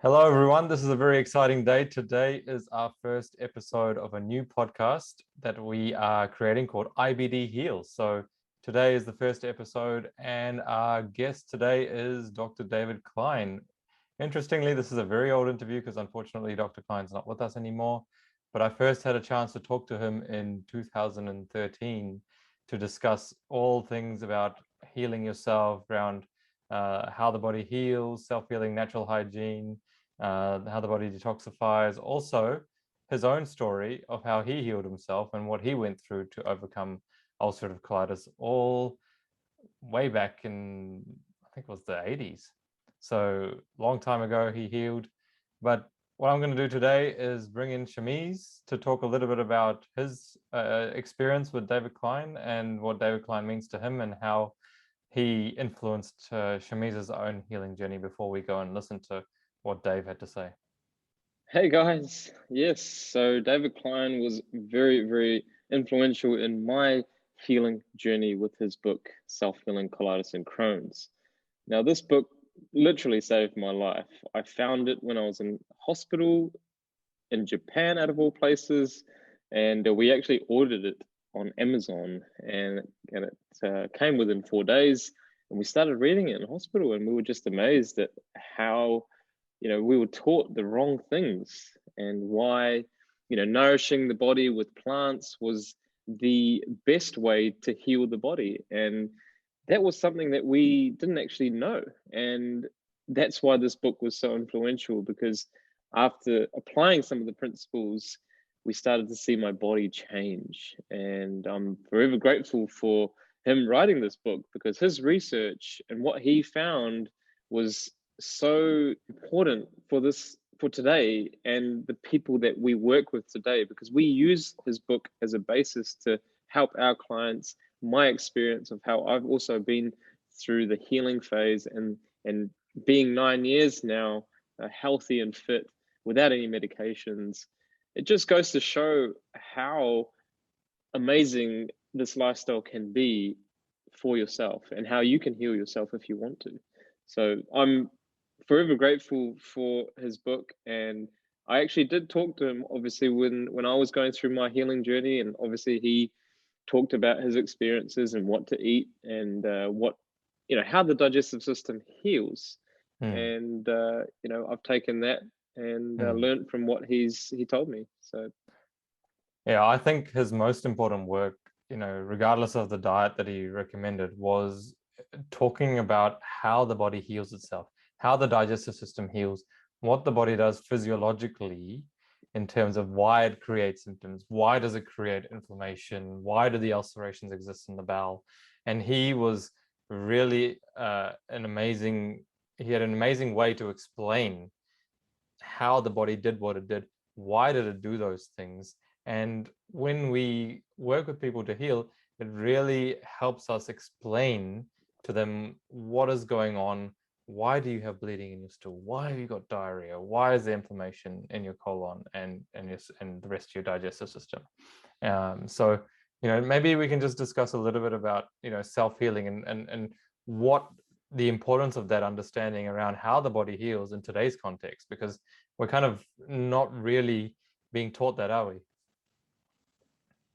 Hello, everyone. This is a very exciting day. Today is our first episode of a new podcast that we are creating called IBD Heal. So today is the first episode, and our guest today is Dr. David Klein. Interestingly, this is a very old interview because unfortunately Dr. Klein's not with us anymore. But I first had a chance to talk to him in 2013 to discuss all things about healing yourself around how the body heals, self-healing, natural hygiene, how the body detoxifies, also his own story of how he healed himself and what he went through to overcome ulcerative colitis, all way back in, I think it was the 80s. So long time ago he healed. But what I'm going to do today is bring in Shamiz to talk a little bit about his experience with David Klein and what David Klein means to him and how he influenced Shamiz's own healing journey before we go and listen to what Dave had to say. Hey guys, yes, so David Klein was very, very influential in my healing journey with his book, Self Healing Colitis and Crohn's. Now, this book literally saved my life. I found it when I was in hospital in Japan, out of all places, and we actually ordered it on Amazon, and it came within 4 days. And we started reading it in hospital, and we were just amazed at how we were taught the wrong things and why, nourishing the body with plants was the best way to heal the body. And that was something that we didn't actually know. And that's why this book was so influential, because after applying some of the principles, we started to see my body change. And I'm forever grateful for him writing this book, because his research and what he found was so important for today and the people that we work with today, because we use his book as a basis to help our clients. My experience of how I've also been through the healing phase and being 9 years now, healthy and fit without any medications, it just goes to show how amazing this lifestyle can be for yourself and how you can heal yourself if you want to. So I'm forever grateful for his book. And I actually did talk to him, obviously, when I was going through my healing journey. And obviously, he talked about his experiences and what to eat and how the digestive system heals. And I've taken that and learned from what he told me. So yeah, I think his most important work, regardless of the diet that he recommended, was talking about how the body heals itself, how the digestive system heals, what the body does physiologically in terms of why it creates symptoms, why does it create inflammation, why do the ulcerations exist in the bowel. And he was really he had an amazing way to explain how the body did what it did, why did it do those things. And when we work with people to heal, it really helps us explain to them what is going on. Why do you have bleeding in your stool? Why have you got diarrhea? Why is there inflammation in your colon and the rest of your digestive system? So maybe we can just discuss a little bit about self-healing and what the importance of that understanding around how the body heals in today's context, because we're kind of not really being taught that, are we?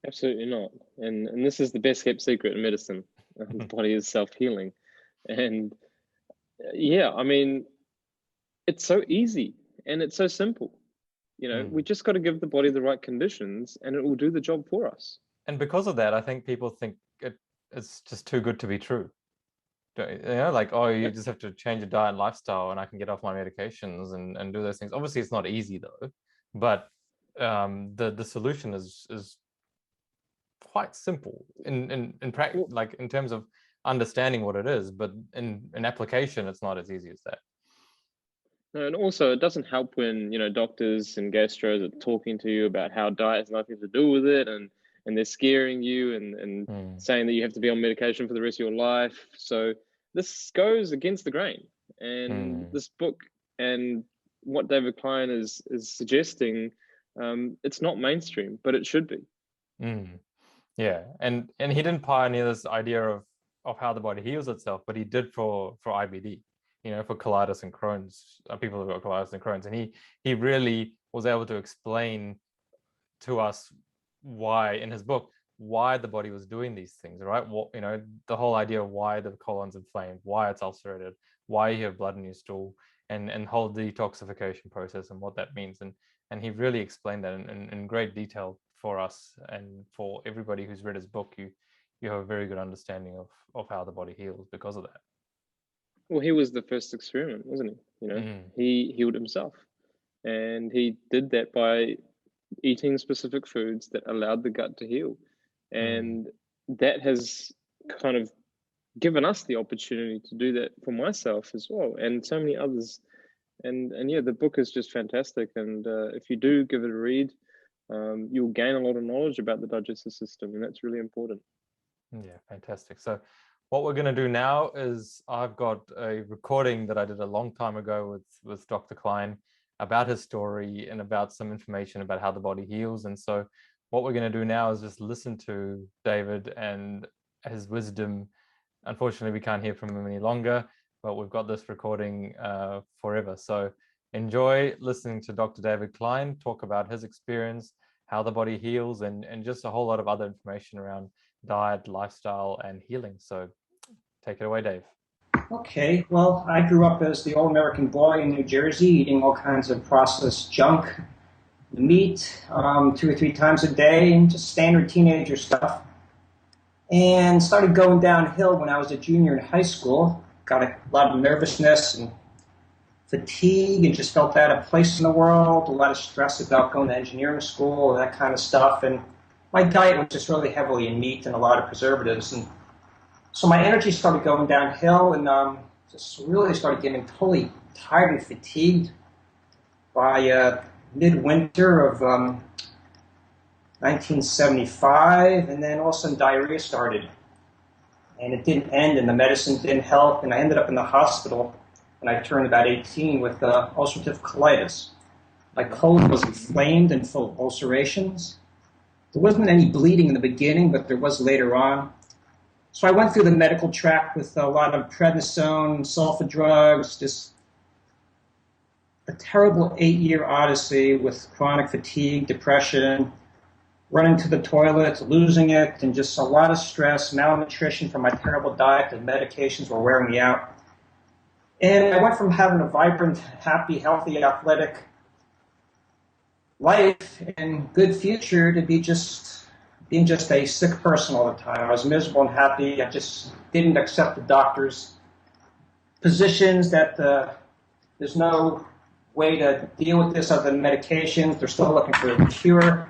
absolutely not. And this is the best kept secret in medicine. The body is self-healing. And yeah, I mean, it's so easy and it's so simple. We just got to give the body the right conditions and it will do the job for us. And because of that, I think people think it's just too good to be true. Like, oh, you just have to change your diet and lifestyle and I can get off my medications and do those things. Obviously, it's not easy though, but the solution is quite simple in practice, like in terms of understanding what it is, but in application, it's not as easy as that. And also, it doesn't help when doctors and gastros are talking to you about how diet has nothing to do with it, and they're scaring you and saying that you have to be on medication for the rest of your life. So this goes against the grain. And this book and what David Klein is suggesting, it's not mainstream, but it should be. Yeah, and he didn't pioneer this idea of how the body heals itself, but he did for IBD. for colitis and Crohn's, people who've got colitis and Crohn's, and he really was able to explain to us why, in his book, why the body was doing these things, right? What, the whole idea of why the colon's inflamed, why it's ulcerated, why you have blood in your stool, and whole detoxification process and what that means. And he really explained that in great detail for us, and for everybody who's read his book, you have a very good understanding of how the body heals because of that. Well, he was the first experiment, wasn't he? He healed himself, and he did that by eating specific foods that allowed the gut to heal. And that has kind of given us the opportunity to do that for myself as well, and so many others. And yeah, the book is just fantastic. And if you do give it a read, you'll gain a lot of knowledge about the digestive system, and that's really important. Yeah, fantastic. So what we're going to do now is, I've got a recording that I did a long time ago with Dr. Klein about his story and about some information about how the body heals. And so what we're going to do now is just listen to David and his wisdom. Unfortunately, we can't hear from him any longer, but we've got this recording forever. So enjoy listening to Dr. David Klein talk about his experience, how the body heals, and just a whole lot of other information around diet, lifestyle, and healing. So take it away, Dave. Okay, well, I grew up as the all-American boy in New Jersey, eating all kinds of processed junk, meat 2 or 3 times a day, and just standard teenager stuff. And started going downhill when I was a junior in high school. Got a lot of nervousness and fatigue, and just felt out of place in the world, a lot of stress about going to engineering school, that kind of stuff. And my diet was just really heavily in meat and a lot of preservatives. And so my energy started going downhill, and just really started getting totally tired and fatigued by midwinter of 1975, and then all of a sudden diarrhea started. And it didn't end, and the medicine didn't help, and I ended up in the hospital when I turned about 18 with ulcerative colitis. My colon was inflamed and full of ulcerations. There wasn't any bleeding in the beginning, but there was later on. So I went through the medical track with a lot of prednisone, sulfa drugs, just a terrible 8-year odyssey with chronic fatigue, depression, running to the toilet, losing it, and just a lot of stress, malnutrition from my terrible diet. The medications were wearing me out. And I went from having a vibrant, happy, healthy, athletic life and good future to being just a sick person all the time. I was miserable and happy. I just didn't accept the doctor's positions that there's no way to deal with this other than medications. They're still looking for a cure.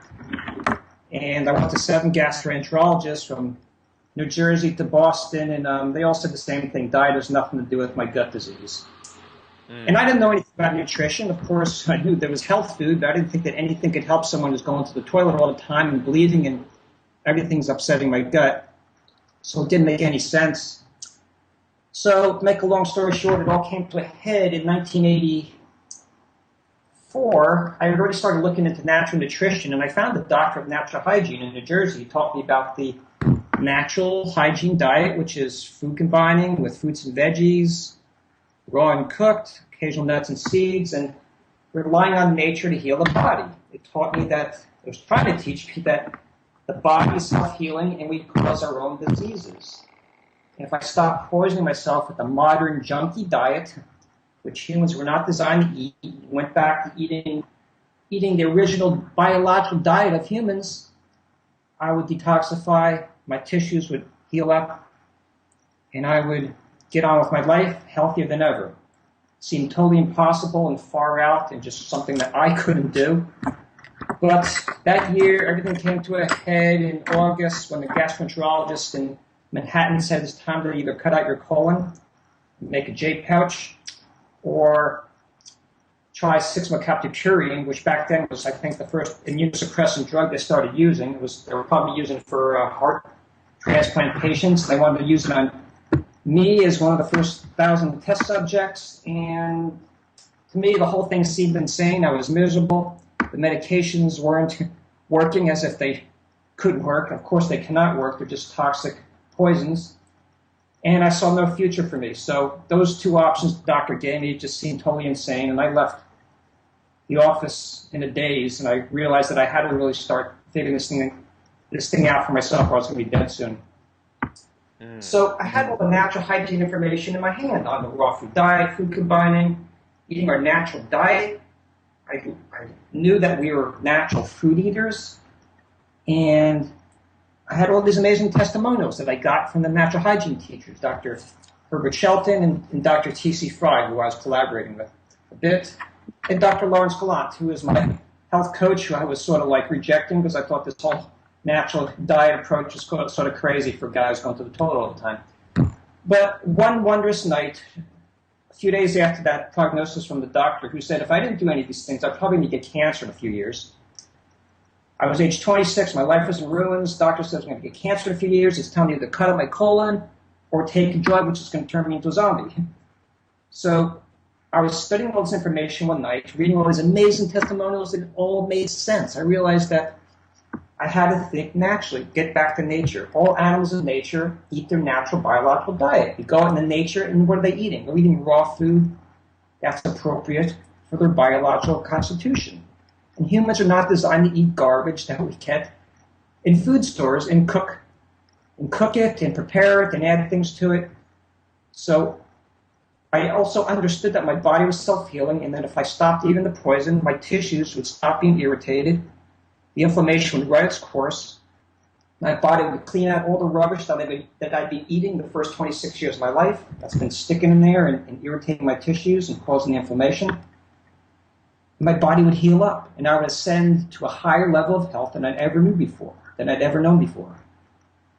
And I went to 7 gastroenterologists from New Jersey to Boston, and they all said the same thing: diet has nothing to do with my gut disease. And I didn't know anything about nutrition. Of course, I knew there was health food, but I didn't think that anything could help someone who's going to the toilet all the time and bleeding and everything's upsetting my gut. So it didn't make any sense. So to make a long story short, it all came to a head in 1984. I had already started looking into natural nutrition, and I found a doctor of natural hygiene in New Jersey. He taught me about the natural hygiene diet, which is food combining with fruits and veggies, raw and cooked, occasional nuts and seeds, and relying on nature to heal the body. It taught me that, it was trying to teach me that the body is self-healing and we cause our own diseases. And if I stopped poisoning myself with a modern junky diet, which humans were not designed to eat, went back to eating the original biological diet of humans, I would detoxify, my tissues would heal up, and I would get on with my life healthier than ever. It seemed totally impossible and far out and just something that I couldn't do. But that year, everything came to a head in August when the gastroenterologist in Manhattan said it's time to either cut out your colon, make a J pouch, or try 6-methoxypurine, which back then was, I think, the first immunosuppressant drug they started using. They were probably using it for heart transplant patients. They wanted to use it on me as one of the first 1,000 test subjects. And to me, the whole thing seemed insane. I was miserable. The medications weren't working as if they could work. Of course, they cannot work. They're just toxic poisons. And I saw no future for me. So those two options the doctor gave me just seemed totally insane. And I left the office in a daze, and I realized that I had to really start figuring this thing out for myself, or I was going to be dead soon. So I had all the natural hygiene information in my hand on the raw food diet, food combining, eating our natural diet. I knew that we were natural food eaters, and I had all these amazing testimonials that I got from the natural hygiene teachers, Dr. Herbert Shelton and Dr. T.C. Fry, who I was collaborating with a bit, and Dr. Lawrence Gallant, who is my health coach, who I was sort of like rejecting because I thought this whole natural diet approach was sort of crazy for guys going to the toilet all the time. But one wondrous night, a few days after that prognosis from the doctor, who said if I didn't do any of these things, I'd probably get cancer in a few years. I was age 26, my life was in ruins. Doctor says I'm going to get cancer in a few years. It's telling me to cut out my colon or take a drug which is going to turn me into a zombie. So I was studying all this information one night, reading all these amazing testimonials, and it all made sense. I realized that I had to think naturally, get back to nature. All animals in nature eat their natural biological diet. You go out into nature, and what are they eating? They're eating raw food that's appropriate for their biological constitution. And humans are not designed to eat garbage that we get in food stores and cook it and prepare it and add things to it. So I also understood that my body was self-healing, and that if I stopped eating the poison, my tissues would stop being irritated, the inflammation would run its course, my body would clean out all the rubbish that I'd been eating the first 26 years of my life that's been sticking in there and irritating my tissues and causing the inflammation. My body would heal up, and I would ascend to a higher level of health than I'd ever known before.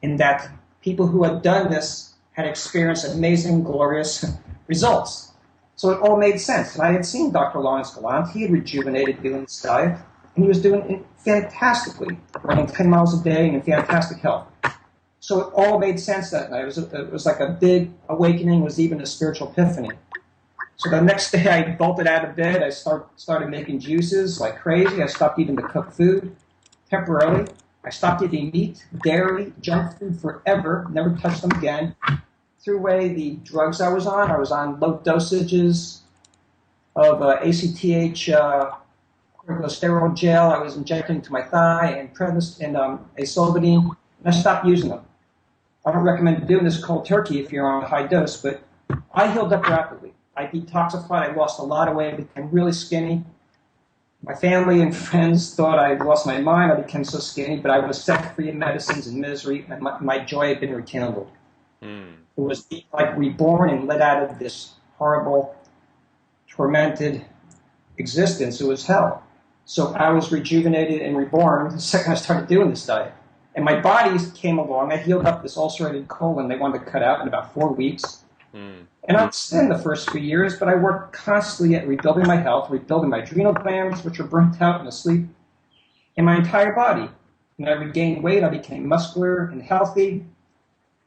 And that people who had done this had experienced amazing, glorious results. So it all made sense. And I had seen Dr. Lawrence Gallant. He had rejuvenated doing this diet, and he was doing it fantastically, running 10 miles a day and in fantastic health. So it all made sense that night. It was like a big awakening. It was even a spiritual epiphany. So the next day I bolted out of bed. I started making juices like crazy. I stopped eating the cooked food temporarily. I stopped eating meat, dairy, junk food forever, never touched them again. Threw away the drugs I was on. I was on low dosages of ACTH corticosteroid gel. I was injecting to my thigh and acylbudine, and I stopped using them. I don't recommend doing this cold turkey if you're on a high dose, but I healed up rapidly. I detoxified. I lost a lot of weight. I became really skinny. My family and friends thought I lost my mind. I became so skinny, but I was set free of medicines and misery, and my joy had been rekindled. It was like reborn and let out of this horrible, tormented existence. It was hell. So I was rejuvenated and reborn the second I started doing this diet. And my body came along. I healed up this ulcerated colon they wanted to cut out in about 4 weeks. And I was in the first few years, but I worked constantly at rebuilding my health, rebuilding my adrenal glands, which were burnt out and asleep, and my entire body. When I regained weight, I became muscular and healthy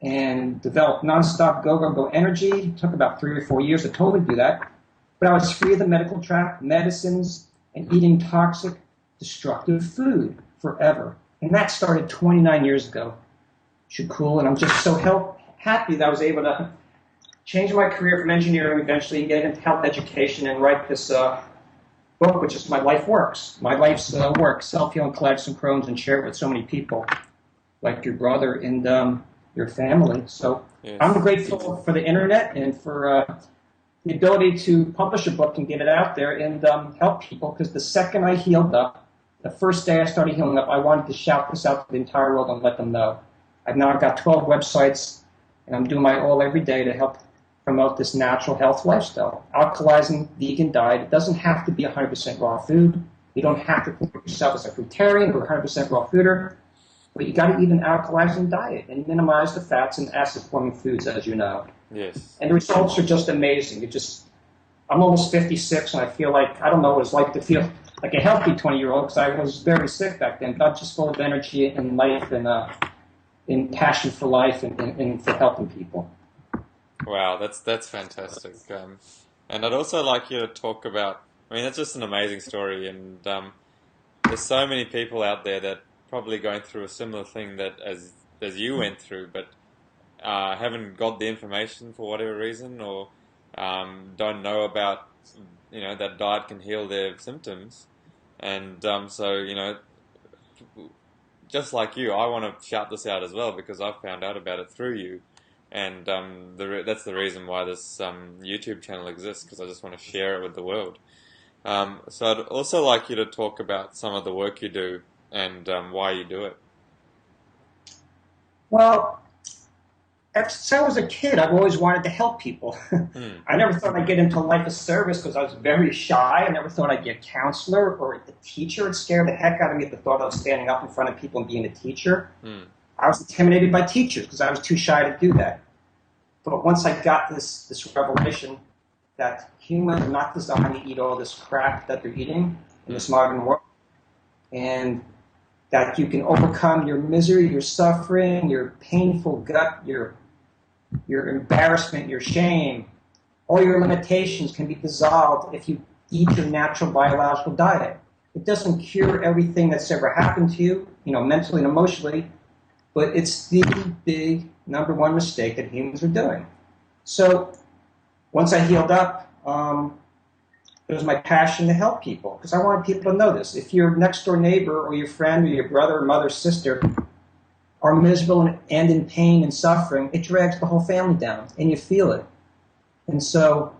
and developed nonstop go energy. It took about 3 or 4 years to totally do that. But I was free of the medical trap, medicines, and eating toxic, destructive food forever. And that started 29 years ago. Should cool, and I'm just so happy that I was able to change my career from engineering eventually and get into health education and write this book, which is my life works. My life's work, Self Healing Colitis and Crohn's, and share it with so many people, like your brother and your family. So yes. I'm grateful for the internet and for the ability to publish a book and get it out there and help people, because the second I healed up, the first day I started healing up, I wanted to shout this out to the entire world and let them know. I've now got 12 websites, and I'm doing my all every day to help promote this natural health lifestyle. Alkalizing vegan diet. It doesn't have to be 100% raw food. You don't have to think of yourself as a fruitarian or 100% raw fooder, but you got to eat an alkalizing diet and minimize the fats and acid-forming foods, as you know. Yes. And the results are just amazing. I'm almost 56, and I feel like, I don't know what it's like to feel like a healthy 20-year-old, because I was very sick back then, but I'm just full of energy and life and in passion for life and for helping people. Wow, that's fantastic. And I'd also like you to talk about, that's just an amazing story, and there's so many people out there that probably going through a similar thing that as you went through, but haven't got the information for whatever reason, or don't know about, that diet can heal their symptoms. And so, just like you, I want to shout this out as well, because I found out about it through you. And that's the reason why this YouTube channel exists, because I just want to share it with the world. So I'd also like you to talk about some of the work you do and why you do it. Well, ever since I was a kid, I've always wanted to help people. I never thought I'd get into life of service because I was very shy. I never thought I'd be a counselor or a teacher. It scared the heck out of me at the thought of standing up in front of people and being a teacher. I was intimidated by teachers because I was too shy to do that. But once I got this revelation that humans are not designed to eat all this crap that they're eating in this modern world, and that you can overcome your misery, your suffering, your painful gut, your embarrassment, your shame, all your limitations can be dissolved if you eat your natural biological diet. It doesn't cure everything that's ever happened to you, mentally and emotionally, but it's the big number one mistake that humans are doing. So once I healed up, it was my passion to help people, because I wanted people to know this. If your next door neighbor or your friend or your brother or mother or sister are miserable and in pain and suffering, it drags the whole family down, and you feel it. And so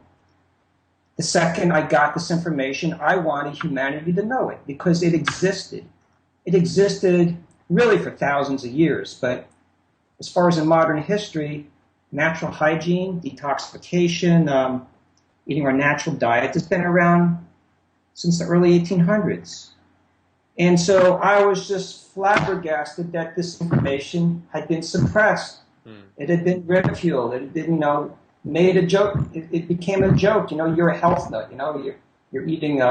the second I got this information, I wanted humanity to know it, because it existed. It existed really for thousands of years, but as far as in modern history, natural hygiene, detoxification, eating our natural diet has been around since the early 1800s. And so I was just flabbergasted that this information had been suppressed. It had been ridiculed. It had been, made a joke. It became a joke. You're a health nut. You're eating,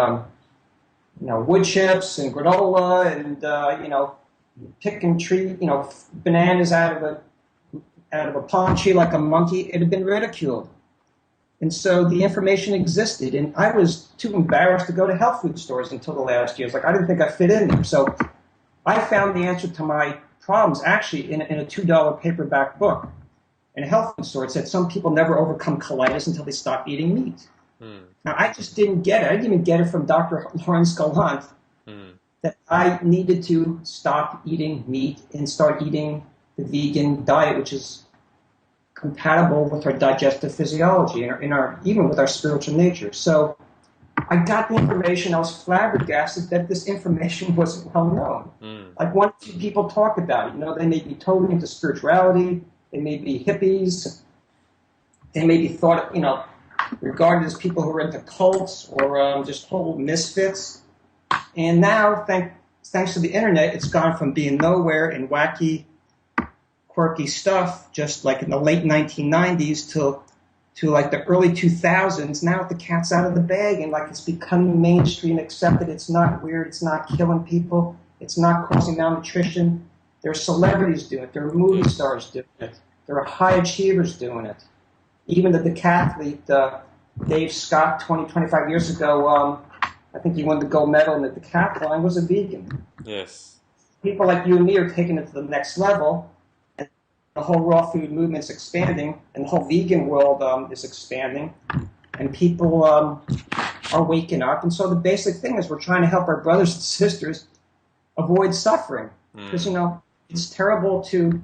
wood chips and granola and, pick and treat, bananas out of a palm tree like a monkey. It had been ridiculed. And so the information existed, and I was too embarrassed to go to health food stores until the last years. I didn't think I fit in there. So I found the answer to my problems actually in a $2 paperback book. In a health food store, it said some people never overcome colitis until they stop eating meat. Now, I just didn't get it. I didn't even get it from Dr. Lawrence Gallant that I needed to stop eating meat and start eating the vegan diet, which is compatible with our digestive physiology and even with our spiritual nature. So I got the information. I was flabbergasted that this information wasn't well known. Like one or two people talk about it. They may be totally into spirituality. They may be hippies. They may be thought, regarded as people who are into cults or just total misfits. And now, thanks to the internet, it's gone from being nowhere and wacky, quirky stuff, just like in the late 1990s to like the early 2000s. Now the cat's out of the bag, and it's becoming mainstream, accepted. It's not weird. It's not killing people. It's not causing malnutrition. There are celebrities doing it. There are movie stars doing it. There are high achievers doing it. Even the decathlete, Dave Scott, 25 years ago, I think he won the gold medal in the decathlon, was a vegan. Yes. People like you and me are taking it to the next level. The whole raw food movement's expanding, and the whole vegan world is expanding, and people are waking up. And so the basic thing is we're trying to help our brothers and sisters avoid suffering. Because, it's terrible to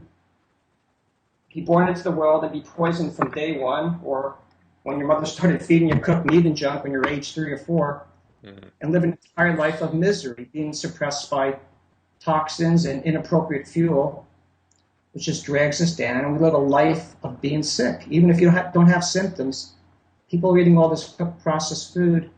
be born into the world and be poisoned from day one, or when your mother started feeding you cooked meat and junk when you're age 3 or 4, and live an entire life of misery, being suppressed by toxins and inappropriate fuel, which just drags us down, and we live a life of being sick. Even if you don't have symptoms, people are eating all this processed food.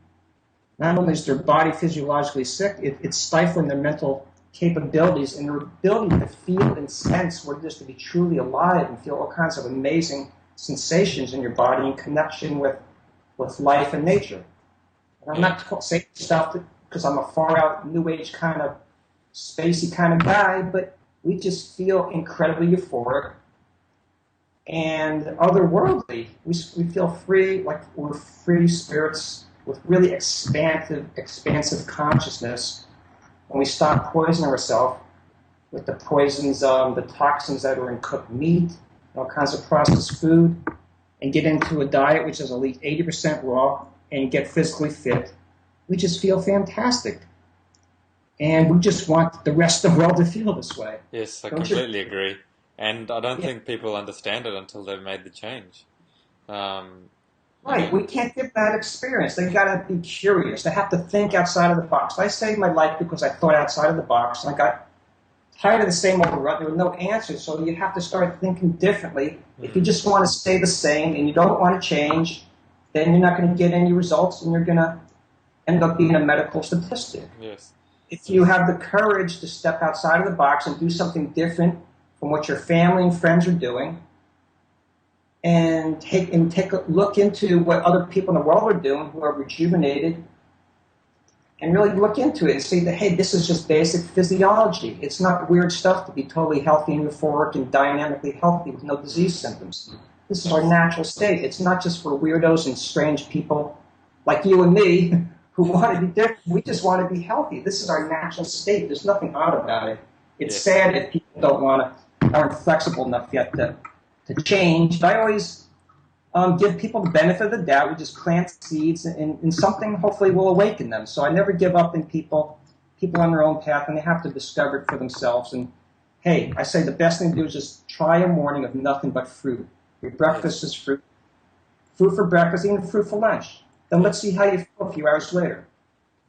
Not only is their body physiologically sick, it's stifling their mental capabilities and their ability to feel and sense what it is to be truly alive and feel all kinds of amazing sensations in your body in connection with life and nature. And I'm not saying stuff because I'm a far-out, New Age kind of spacey kind of guy, but we just feel incredibly euphoric and otherworldly. We feel free, like we're free spirits with really expansive consciousness when we stop poisoning ourselves with the poisons, the toxins that are in cooked meat all kinds of processed food, and get into a diet which is at least 80% raw, and get physically fit, we just feel fantastic. And we just want the rest of the world to feel this way. Yes, I Don't completely you? agree. And I don't Yeah. think people understand it until they've made the change. I Right, mean, we can't get that experience. They've got to be curious. They have to think outside of the box. I saved my life because I thought outside of the box. And I got tired of the same old rut. There were no answers, so you have to start thinking differently. If you just want to stay the same and you don't want to change, then you're not going to get any results, and you're going to end up being a medical statistic. yes, If you have the courage to step outside of the box and do something different from what your family and friends are doing, and take a look into what other people in the world are doing who are rejuvenated, and really look into it and see that, hey, this is just basic physiology. It's not weird stuff to be totally healthy and euphoric and dynamically healthy with no disease symptoms. This is our natural state. It's not just for weirdos and strange people like you and me who want to be different. We just want to be healthy. This is our natural state. There's nothing odd about it. It's Yes. sad that people aren't flexible enough yet to change. But I always give people the benefit of the doubt. We just plant seeds, and something hopefully will awaken them. So I never give up in people on their own path, and they have to discover it for themselves. And hey, I say the best thing to do is just try a morning of nothing but fruit. Your breakfast is fruit. Fruit for breakfast, even fruit for lunch. Then let's see how you feel a few hours later.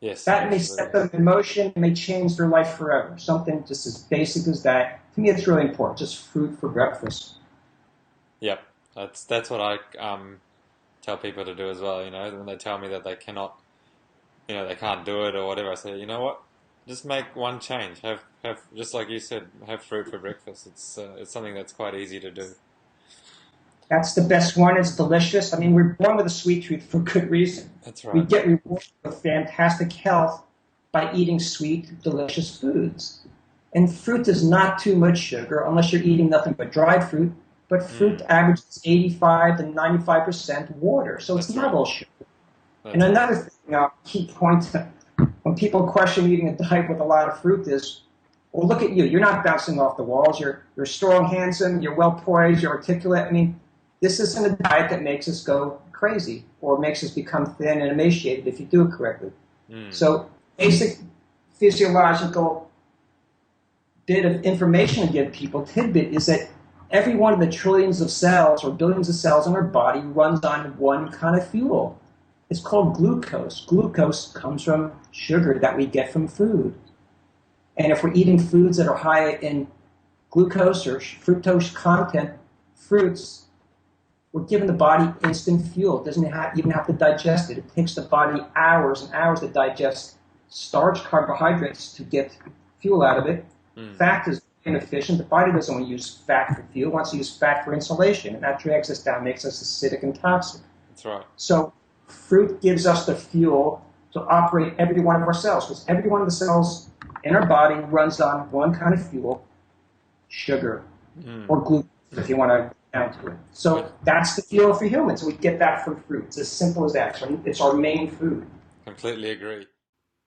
yes, That may set absolutely. them in motion, may change their life forever. Something just as basic as that. To me, it's really important. Just fruit for breakfast. Yep, that's what I tell people to do as well. You know, when they tell me that they cannot, they can't do it or whatever, I say, you know what, just make one change. Have just like you said, have fruit for breakfast. It's something that's quite easy to do. That's the best one. It's delicious. I mean, we're born with a sweet tooth for good reason. That's We right. get rewarded with fantastic health by eating sweet, delicious foods. And fruit is not too much sugar unless you're eating nothing but dried fruit. But fruit averages 85 to 95% water, so it's That's not right. all sugar. That's And right. another thing, key point when people question eating a diet with a lot of fruit is, well, look at you. You're not bouncing off the walls. You're strong, handsome. You're well poised. You're articulate. I mean, this isn't a diet that makes us go crazy or makes us become thin and emaciated if you do it correctly. So basic physiological bit of information to give people, tidbit, is that every one of the trillions of cells or billions of cells in our body runs on one kind of fuel. It's called glucose. Glucose comes from sugar that we get from food. And if we're eating foods that are high in glucose or fructose content, fruits, we're giving the body instant fuel. It doesn't even have to digest it. It takes the body hours and hours to digest starch, carbohydrates to get fuel out of it. Fat is inefficient. The body doesn't want to use fat for fuel. It wants to use fat for insulation, and that drags us down, makes us acidic and toxic. That's right. So fruit gives us the fuel to operate every one of our cells, because every one of the cells in our body runs on one kind of fuel, sugar, or glucose, if you want to down to it. So that's the fuel for humans. We get that from fruit. It's as simple as that. So it's our main food. Completely agree.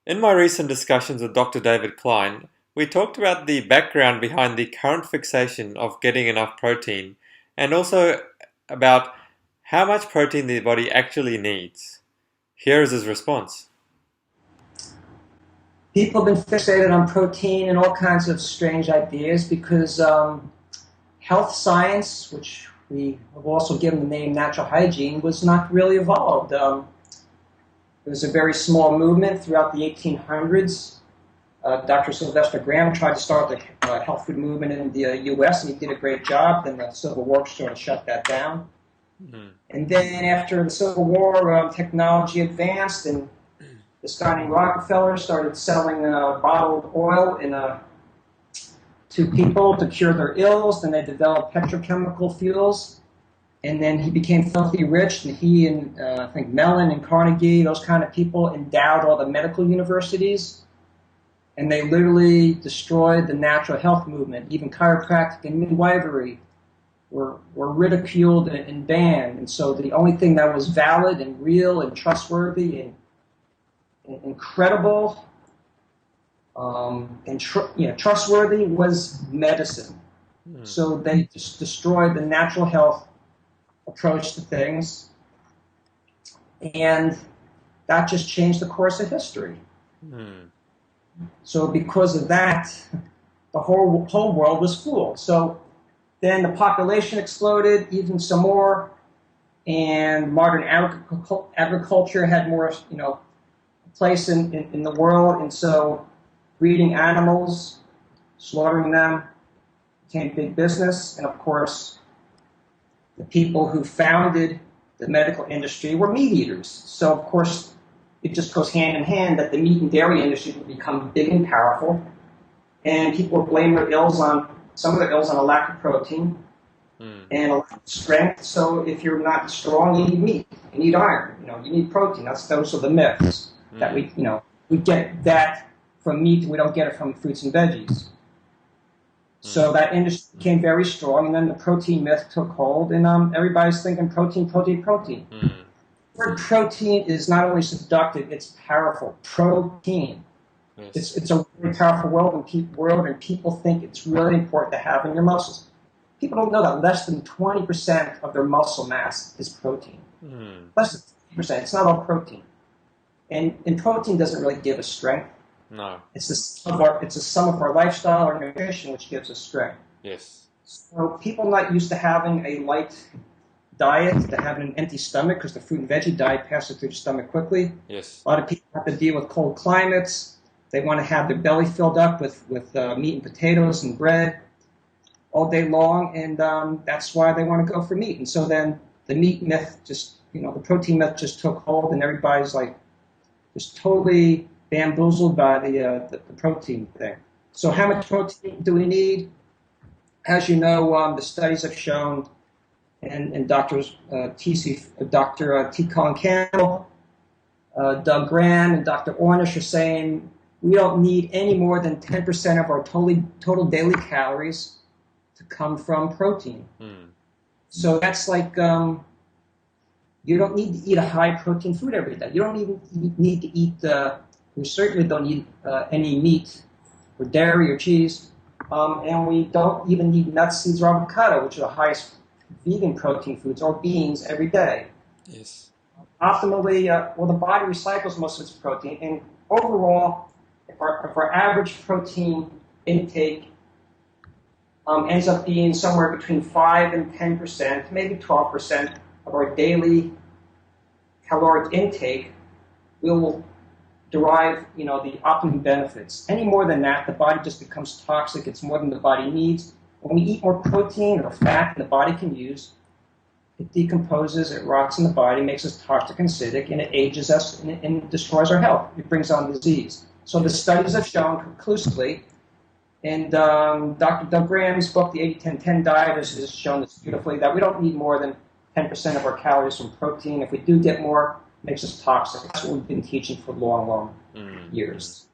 In my recent discussions with Dr. David Klein, we talked about the background behind the current fixation of getting enough protein, and also about how much protein the body actually needs. Here is his response. People have been fixated on protein and all kinds of strange ideas because health science, which we have also given the name natural hygiene, was not really evolved. It was a very small movement throughout the 1800s. Dr. Sylvester Graham tried to start the health food movement in the U.S., and he did a great job. Then the Civil War sort of shut that down. And then after the Civil War, technology advanced, and this guy named Rockefeller started selling bottled oil to people to cure their ills. Then they developed petrochemical fuels. And then he became filthy rich, and he and I think Mellon and Carnegie, those kind of people, endowed all the medical universities. And they literally destroyed the natural health movement. Even chiropractic and midwifery were ridiculed and banned. And so the only thing that was valid and real and trustworthy and incredible and trustworthy was medicine. So they just destroyed the natural health approach to things, and that just changed the course of history. So because of that, the whole world was fooled. So then the population exploded even some more, and modern agriculture had more, place in the world, and so breeding animals, slaughtering them, became big business, and of course, the people who founded the medical industry were meat eaters. So of course, it just goes hand in hand that the meat and dairy industry will become big and powerful, and people will blame some of their ills on a lack of protein and a lack of strength. So if you're not strong, you need meat, you need iron, you need protein. Those are the myths that we get that from meat, we don't get it from fruits and veggies. So that industry became very strong, and then the protein myth took hold, and everybody's thinking protein. The word protein is not only seductive, it's powerful. Protein. Yes. It's a very powerful word, and people think it's really important to have in your muscles. People don't know that less than 20% of their muscle mass is protein. Less than 20%. It's not all protein. And protein doesn't really give us strength. No. It's the sum of our lifestyle, our nutrition, which gives us strength. Yes. So people not used to having a light diet, to having an empty stomach, because the fruit and veggie diet passes through the stomach quickly. Yes. A lot of people have to deal with cold climates. They want to have their belly filled up with meat and potatoes and bread all day long, and that's why they want to go for meat. And so then the meat myth the protein myth just took hold, and everybody's like just totally bamboozled by the protein thing. So how much protein do we need? As you know, the studies have shown, and Dr. T. Colin Campbell, Doug Graham, and Dr. Ornish are saying we don't need any more than 10% of our total daily calories to come from protein. So that's like you don't need to eat a high protein food every day. You don't even need to eat we certainly don't need any meat or dairy or cheese, and we don't even need nuts, seeds, or avocado, which are the highest vegan protein foods, or beans every day. Yes. Optimally, the body recycles most of its protein, and overall, if our average protein intake ends up being somewhere between 5 and 10%, maybe 12% of our daily caloric intake, we will derive, the optimum benefits. Any more than that, the body just becomes toxic. It's more than the body needs. When we eat more protein or fat than the body can use, it decomposes, it rots in the body, makes us toxic and acidic, and it ages us and destroys our health. It brings on disease. So the studies have shown conclusively, and Dr. Doug Graham's book, The 80-10-10 Diet, has shown this beautifully, that we don't need more than 10% of our calories from protein. If we do get more, it makes us toxic. That's what we've been teaching for long years.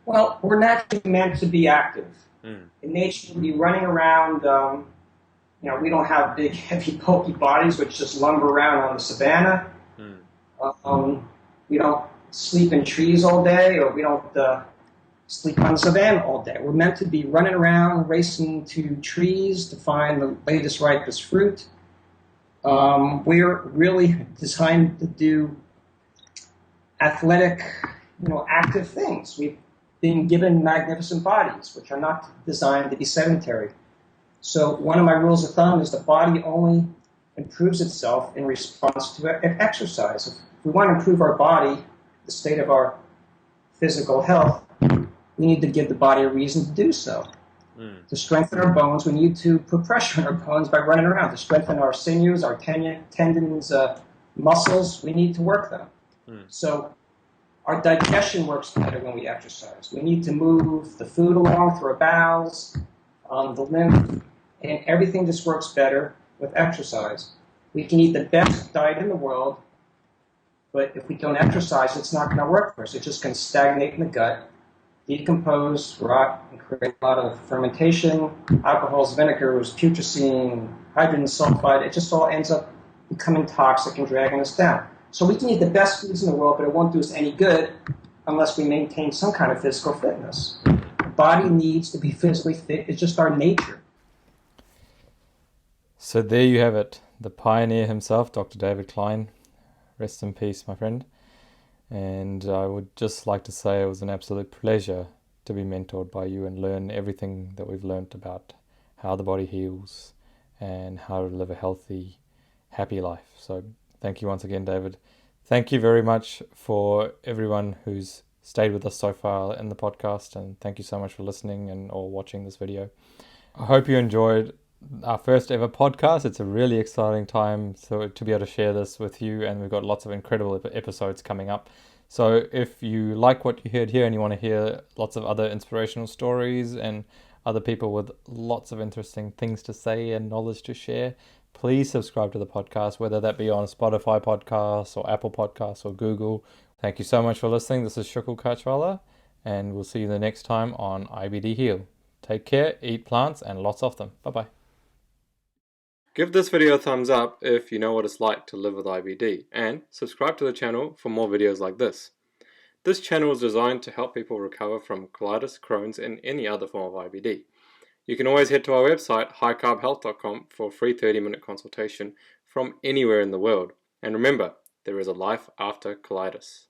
Well, we're naturally meant to be active. In nature, we'd be running around. We don't have big, heavy, bulky bodies which just lumber around on the savannah. We don't sleep in trees all day, or we don't sleep on the savannah all day. We're meant to be running around, racing to trees to find the latest, ripest fruit. We're really designed to do athletic, active things. We've been given magnificent bodies, which are not designed to be sedentary. So one of my rules of thumb is the body only improves itself in response to exercise. If we want to improve our body, the state of our physical health, we need to give the body a reason to do so. To strengthen our bones, we need to put pressure on our bones by running around. To strengthen our sinews, our tendons, muscles, we need to work them. So our digestion works better when we exercise. We need to move the food along through our bowels, the lymph, and everything just works better with exercise. We can eat the best diet in the world, but if we don't exercise, it's not going to work for us. It's just going to stagnate in the gut, decompose, rot, and create a lot of fermentation, alcohols, vinegars, putrescine, hydrogen sulfide. It just all ends up becoming toxic and dragging us down. So we can eat the best foods in the world, but it won't do us any good unless we maintain some kind of physical fitness. The body needs to be physically fit. It's just our nature. So there you have it, the pioneer himself, Dr. David Klein. Rest in peace, my friend. And I would just like to say it was an absolute pleasure to be mentored by you and learn everything that we've learned about how the body heals and how to live a healthy, happy life. So thank you once again, David. Thank you very much for everyone who's stayed with us so far in the podcast, and thank you so much for listening and or watching this video. I hope you enjoyed our first ever podcast. It's a really exciting time to be able to share this with you, and we've got lots of incredible episodes coming up. So if you like what you heard here and you want to hear lots of other inspirational stories and other people with lots of interesting things to say and knowledge to share, please subscribe to the podcast, whether that be on Spotify podcasts or Apple podcasts or Google. Thank you so much for listening. This is Shukul Kachwala, and we'll see you the next time on IBD Heal. Take care, eat plants, and lots of them. Bye-bye. Give this video a thumbs up if you know what it's like to live with IBD, and subscribe to the channel for more videos like this. This channel is designed to help people recover from colitis, Crohn's, and any other form of IBD. You can always head to our website, highcarbhealth.com, for a free 30-minute consultation from anywhere in the world. And remember, there is a life after colitis.